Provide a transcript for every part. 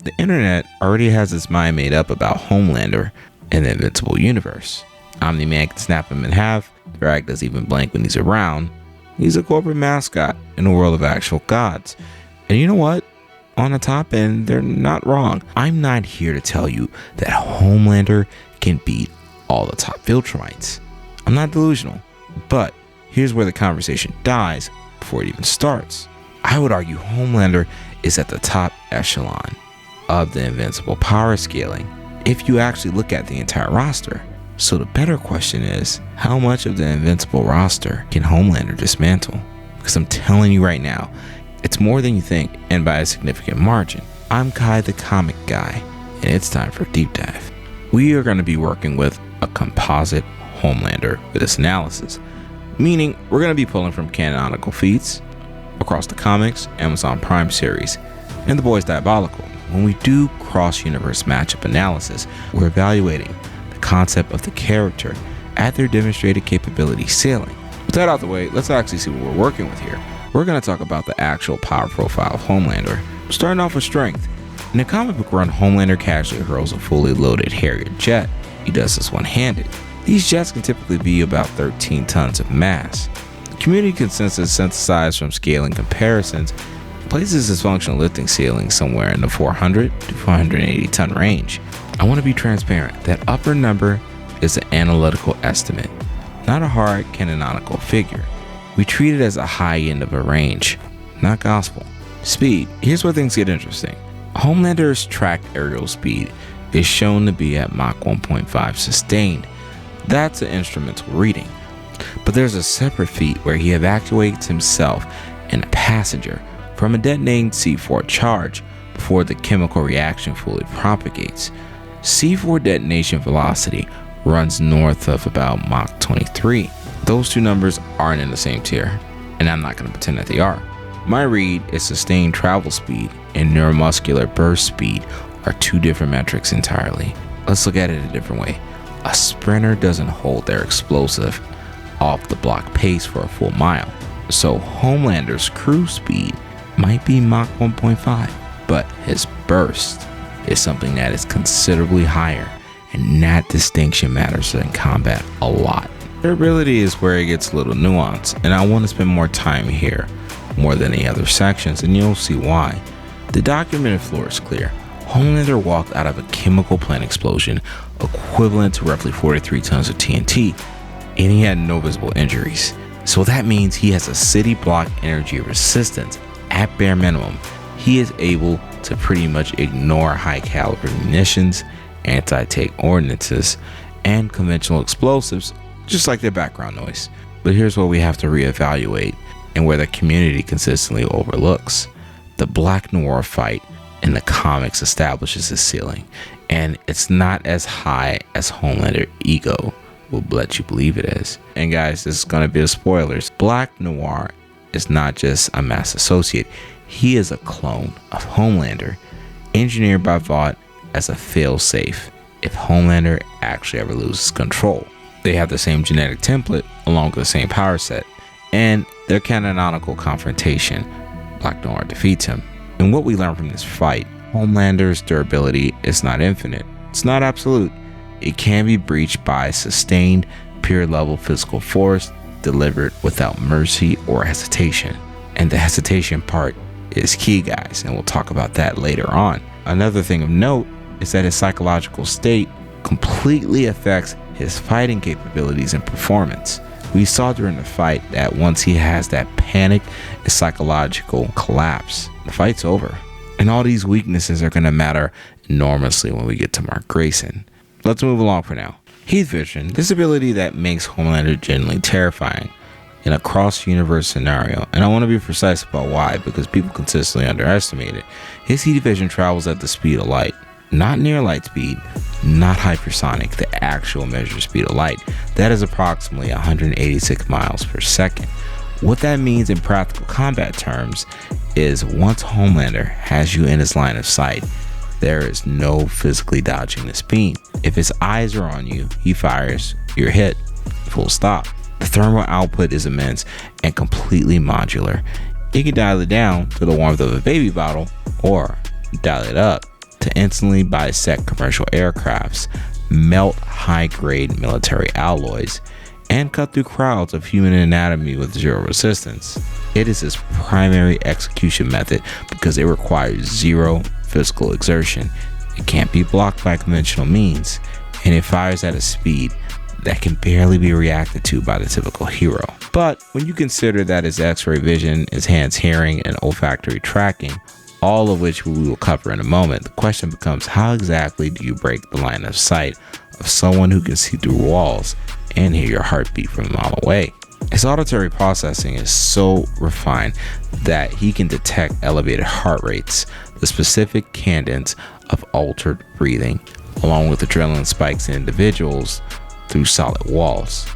The internet already has its mind made up about Homelander and the Invincible Universe. Omniman can snap him in half, the Rag doesn't even blink when he's around. He's a corporate mascot in a world of actual gods. And you know what? On the top end, they're not wrong. I'm not here to tell you that Homelander can beat all the top Viltrumites. I'm not delusional, but here's where the conversation dies before it even starts. I would argue Homelander is at the top echelon of the Invincible power scaling if you actually look at the entire roster. So the better question is, how much of the Invincible roster can Homelander dismantle? Because I'm telling you right now, it's more than you think, and by a significant margin. I'm Kai the comic guy, and it's time for a deep dive. We are going to be working with a composite Homelander for this analysis, meaning we're going to be pulling from canonical feats across the comics, Amazon Prime series, and The Boys Diabolical. When we do cross-universe matchup analysis, we're evaluating the concept of the character at their demonstrated capability ceiling. With that out the way, let's actually see what we're working with here. We're going to talk about the actual power profile of Homelander, starting off with strength. In the comic book run, Homelander casually hurls a fully loaded Harrier jet. He does this one-handed. These jets can typically be about 13 tons of mass. The community consensus synthesized from scaling comparisons places his functional lifting ceiling somewhere in the 400 to 480 ton range. I want to be transparent. That upper number is an analytical estimate, not a hard canonical figure. We treat it as a high end of a range, not gospel. Speed. Here's where things get interesting. Homelander's tracked aerial speed is shown to be at Mach 1.5 sustained. That's an instrumental reading. But there's a separate feat where he evacuates himself and a passenger from a detonating C4 charge before the chemical reaction fully propagates. C4 detonation velocity runs north of about Mach 23. Those two numbers aren't in the same tier, and I'm not going to pretend that they are. My read is sustained travel speed and neuromuscular burst speed are two different metrics entirely. Let's look at it a different way. A sprinter doesn't hold their explosive off the block pace for a full mile, so Homelander's cruise speed might be Mach 1.5, but his burst is something that is considerably higher, and that distinction matters in combat a lot. Durability is where it gets a little nuanced, and I want to spend more time here more than the other sections, and you'll see why. The documented floor is clear. Homelander walked out of a chemical plant explosion equivalent to roughly 43 tons of TNT, and he had no visible injuries. So that means he has a city block energy resistance. At bare minimum, he is able to pretty much ignore high caliber munitions, anti-tank ordnances, and conventional explosives, just like their background noise. But here's what we have to reevaluate, and where the community consistently overlooks. The Black Noir fight in the comics establishes his ceiling, and it's not as high as Homelander ego will let you believe it is. And guys, this is going to be the spoilers. Black Noir is not just a mass associate, he is a clone of Homelander, engineered by Vought as a fail-safe if Homelander actually ever loses control. They have the same genetic template along with the same power set, and their canonical confrontation, Black Noir defeats him. And what we learn from this fight, Homelander's durability is not infinite. It's not absolute. It can be breached by sustained, pure level physical force delivered without mercy or hesitation. And the hesitation part is key, guys, and we'll talk about that later on. Another thing of note is that his psychological state completely affects his fighting capabilities and performance. We saw during the fight that once he has that panic and psychological collapse, the fight's over. And all these weaknesses are going to matter enormously when we get to Mark Grayson. Let's move along for now. Heat vision, this ability that makes Homelander genuinely terrifying in a cross-universe scenario. And I want to be precise about why, because people consistently underestimate it. His heat vision travels at the speed of light. Not near light speed, not hypersonic, the actual measured speed of light. That is approximately 186 miles per second. What that means in practical combat terms is once Homelander has you in his line of sight, there is no physically dodging this beam. If his eyes are on you, he fires, you're hit, full stop. The thermal output is immense and completely modular. You can dial it down to the warmth of a baby bottle or dial it up instantly bisect commercial aircrafts, melt high-grade military alloys, and cut through crowds of human anatomy with zero resistance. It is his primary execution method because it requires zero physical exertion. It can't be blocked by conventional means, and it fires at a speed that can barely be reacted to by the typical hero. But when you consider that his X-ray vision, his hands hearing, and olfactory tracking, all of which we will cover in a moment, the question becomes, how exactly do you break the line of sight of someone who can see through walls and hear your heartbeat from a mile away? His auditory processing is so refined that he can detect elevated heart rates, the specific cadence of altered breathing, along with adrenaline spikes in individuals through solid walls,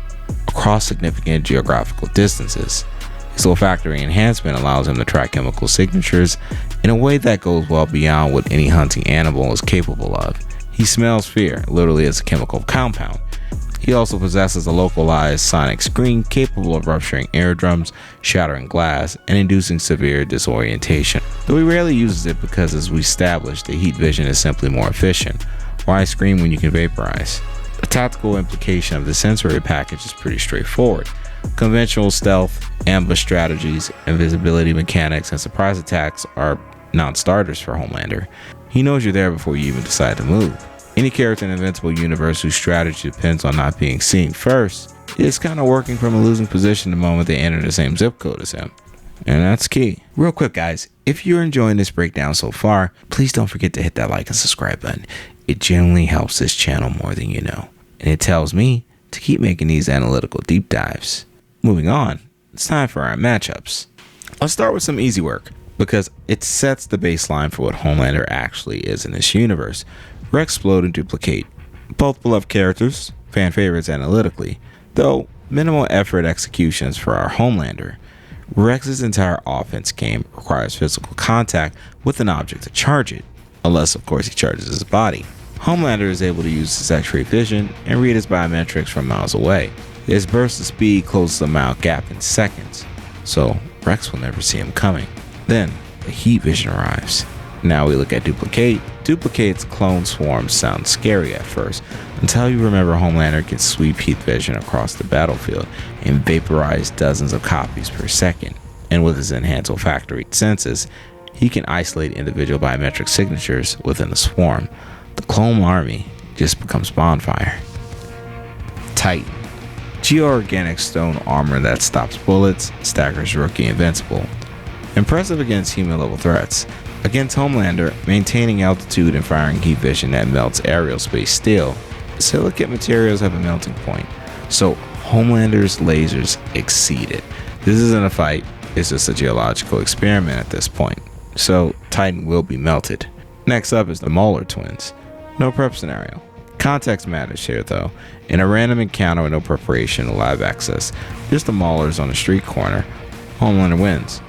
across significant geographical distances. His olfactory enhancement allows him to track chemical signatures in a way that goes well beyond what any hunting animal is capable of. He smells fear, literally as a chemical compound. He also possesses a localized sonic screen capable of rupturing eardrums, shattering glass, and inducing severe disorientation. Though he rarely uses it because, as we established, the heat vision is simply more efficient. Why scream when you can vaporize? The tactical implication of the sensory package is pretty straightforward. Conventional stealth, ambush strategies, invisibility mechanics, and surprise attacks are non-starters for Homelander. He knows you're there before you even decide to move. Any character in Invincible Universe whose strategy depends on not being seen first is kind of working from a losing position the moment they enter the same zip code as him. And that's key. Real quick, guys, if you're enjoying this breakdown so far, please don't forget to hit that like and subscribe button. It genuinely helps this channel more than you know. And it tells me to keep making these analytical deep dives. Moving on, it's time for our matchups. Let's start with some easy work, because it sets the baseline for what Homelander actually is in this universe. Rex, Explode, and Duplicate. Both beloved characters, fan favorites analytically, though minimal effort executions for our Homelander. Rex's entire offense game requires physical contact with an object to charge it, unless of course he charges his body. Homelander is able to use his X-ray vision and read his biometrics from miles away. His burst of speed closes the mile gap in seconds, so Rex will never see him coming. Then the heat vision arrives. Now we look at Duplicate. Duplicate's clone swarms sound scary at first, until you remember Homelander can sweep heat vision across the battlefield and vaporize dozens of copies per second. And with his enhanced olfactory senses, he can isolate individual biometric signatures within the swarm. The clone army just becomes bonfire. Titan. Geoorganic stone armor that stops bullets, staggers rookie invincible. Impressive against human level threats. Against Homelander, maintaining altitude and firing heat vision that melts aerial space steel, silicate materials have a melting point, so Homelander's lasers exceed it. This isn't a fight, it's just a geological experiment at this point, so Titan will be melted. Next up is the Mauler Twins. No prep scenario. Context matters here though. In a random encounter with no preparation or live access, just the Maulers on a street corner, Homelander wins.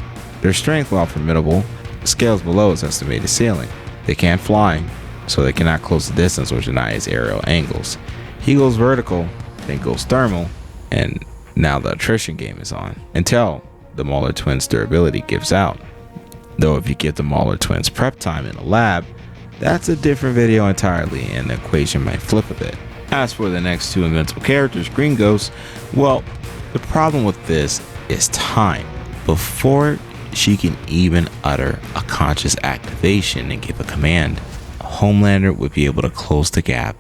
Their strength, while formidable, scales below its estimated ceiling. They can't fly, so they cannot close the distance or deny his aerial angles. He goes vertical, then goes thermal, and now the attrition game is on, until the Mauler Twins' durability gives out. Though if you give the Mauler Twins prep time in a lab, that's a different video entirely, and the equation might flip a bit. As for the next two invincible characters, Green Ghost, well, the problem with this is time. Before she can even utter a conscious activation and give a command, Homelander would be able to close the gap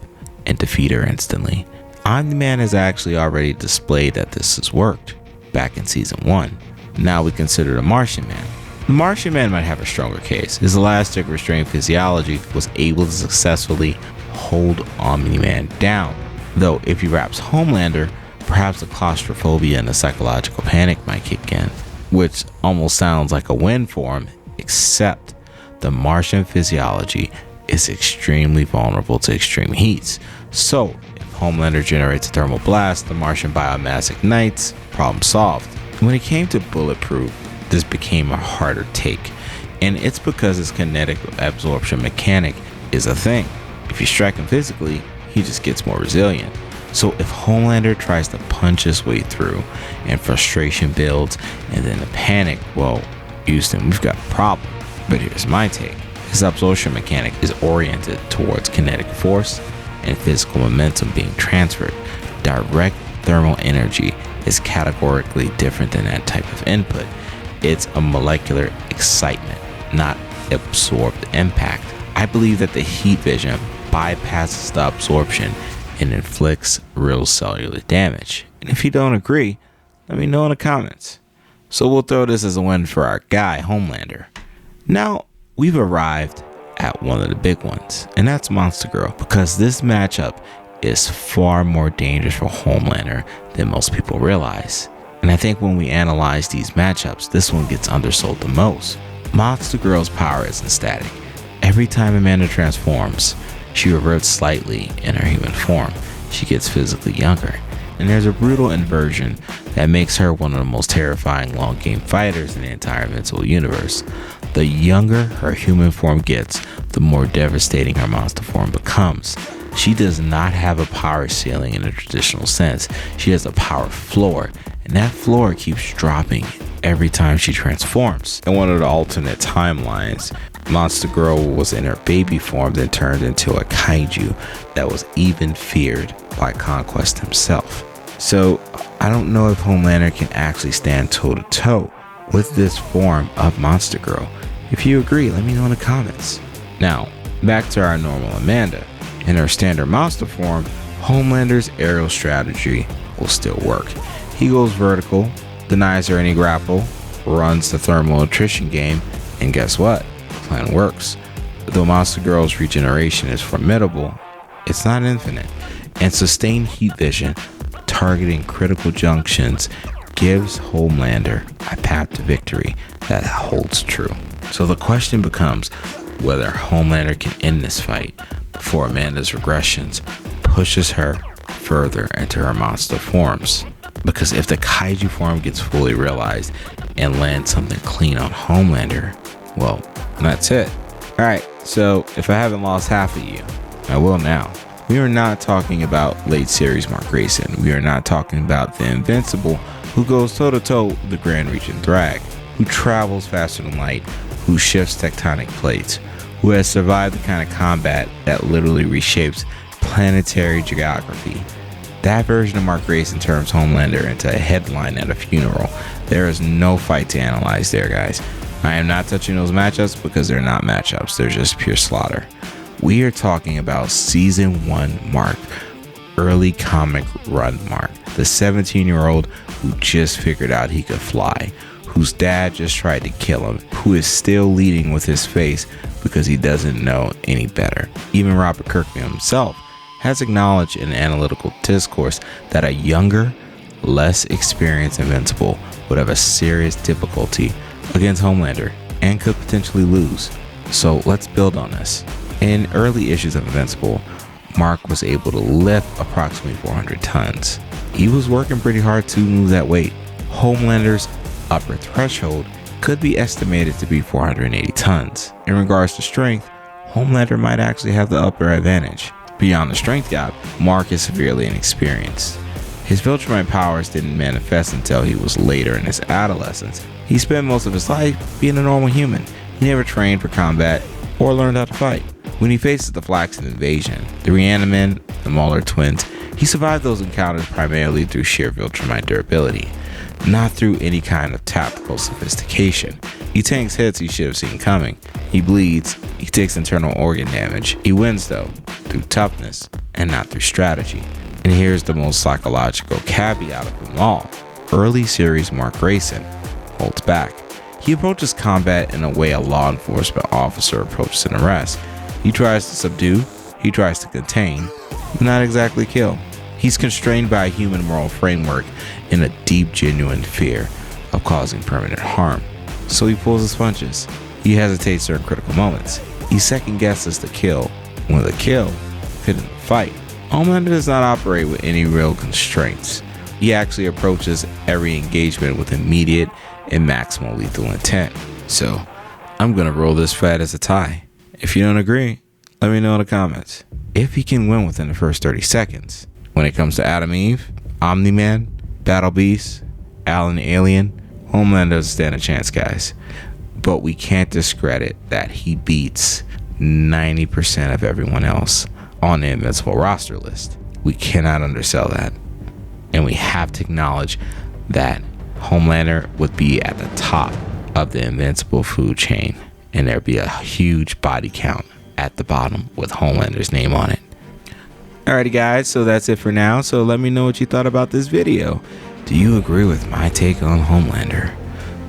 and defeat her instantly. Omniman has actually already displayed that this has worked back in season 1. Now we consider the Martian Man. The Martian Man might have a stronger case. His elastic restrained physiology was able to successfully hold Omni-Man down. Though if he wraps Homelander, perhaps the claustrophobia and the psychological panic might kick in, which almost sounds like a win for him, except the Martian physiology is extremely vulnerable to extreme heats. So if Homelander generates a thermal blast, the Martian biomass ignites, problem solved. When it came to Bulletproof, this became a harder take, and it's because his kinetic absorption mechanic is a thing. If you strike him physically, he just gets more resilient. So if Homelander tries to punch his way through and frustration builds and then the panic, well, Houston, we've got a problem. But here's my take. His absorption mechanic is oriented towards kinetic force and physical momentum being transferred. Direct thermal energy is categorically different than that type of input. It's a molecular excitement, not absorbed impact. I believe that the heat vision bypasses the absorption and inflicts real cellular damage. And if you don't agree, let me know in the comments. So we'll throw this as a win for our guy, Homelander. Now, we've arrived at one of the big ones, and that's Monster Girl, because this matchup is far more dangerous for Homelander than most people realize. And I think when we analyze these matchups, this one gets undersold the most. Monster Girl's power isn't static. Every time Amanda transforms, she reverts slightly in her human form. She gets physically younger. And there's a brutal inversion that makes her one of the most terrifying long game fighters in the entire Invincible Universe. The younger her human form gets, the more devastating her monster form becomes. She does not have a power ceiling in a traditional sense. She has a power floor, and that floor keeps dropping every time she transforms. In one of the alternate timelines, Monster Girl was in her baby form, then turned into a kaiju that was even feared by Conquest himself. So I don't know if Homelander can actually stand toe to toe with this form of Monster Girl. If you agree, let me know in the comments. Now, back to our normal Amanda. In her standard monster form, Homelander's aerial strategy will still work. He goes vertical, denies her any grapple, runs the thermal attrition game, and guess what? The plan works. Though Monster Girl's regeneration is formidable, it's not infinite, and sustained heat vision targeting critical junctions gives Homelander a path to victory that holds true. So the question becomes whether Homelander can end this fight before Amanda's regressions pushes her further into her monster forms. Because if the kaiju form gets fully realized and lands something clean on Homelander, well, that's it. Alright, so if I haven't lost half of you, I will now. We are not talking about late series Mark Grayson. We are not talking about the Invincible who goes toe to toe with the Grand Regent Thrag, who travels faster than light, who shifts tectonic plates, who has survived the kind of combat that literally reshapes planetary geography. That version of Mark Grayson turns Homelander into a headline at a funeral. There is no fight to analyze there, guys. I am not touching those matchups because they're not matchups. They're just pure slaughter. We are talking about Season 1 Mark, early comic run Mark, the 17-year-old who just figured out he could fly, whose dad just tried to kill him, who is still leading with his face because he doesn't know any better. Even Robert Kirkman himself has acknowledged in analytical discourse that a younger, less experienced Invincible would have a serious difficulty against Homelander and could potentially lose. So let's build on this. In early issues of Invincible, Mark was able to lift approximately 400 tons. He was working pretty hard to move that weight. Homelander's upper threshold could be estimated to be 480 tons. In regards to strength, Homelander might actually have the upper advantage. Beyond the strength gap, Mark is severely inexperienced. His Viltrumite powers didn't manifest until he was later in his adolescence. He spent most of his life being a normal human. He never trained for combat or learned how to fight. When he faces the Flaxen invasion, the Reaniman, the Mauler Twins, he survived those encounters primarily through sheer Viltrumite durability, not through any kind of tactical sophistication. He tanks hits he should have seen coming. He bleeds, he takes internal organ damage. He wins though, through toughness and not through strategy. And here's the most psychological caveat of them all. Early series Mark Grayson holds back. He approaches combat in a way a law enforcement officer approaches an arrest. He tries to subdue, he tries to contain, but not exactly kill. He's constrained by a human moral framework and a deep, genuine fear of causing permanent harm. So he pulls his punches. He hesitates during critical moments. He second guesses the kill when the kill fit in the fight. Homelander does not operate with any real constraints. He actually approaches every engagement with immediate and maximal lethal intent. So I'm gonna roll this fight as a tie. If you don't agree, let me know in the comments. If he can win within the first 30 seconds. When it comes to Adam Eve, Omniman, Battle Beast, Alan Alien, Homelander doesn't stand a chance, guys. but we can't discredit that he beats 90% of everyone else on the Invincible roster list. We cannot undersell that. And we have to acknowledge that Homelander would be at the top of the Invincible food chain, and there'd be a huge body count at the bottom with Homelander's name on it. Alrighty guys, so that's it for now. So let me know what you thought about this video. Do you agree with my take on Homelander?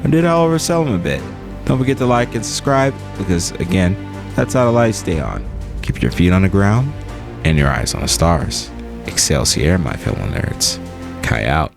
Or did I oversell him a bit? Don't forget to like and subscribe, because again, that's how the lights stay on. Keep your feet on the ground and your eyes on the stars. Excelsior, my fellow nerds. Kai out.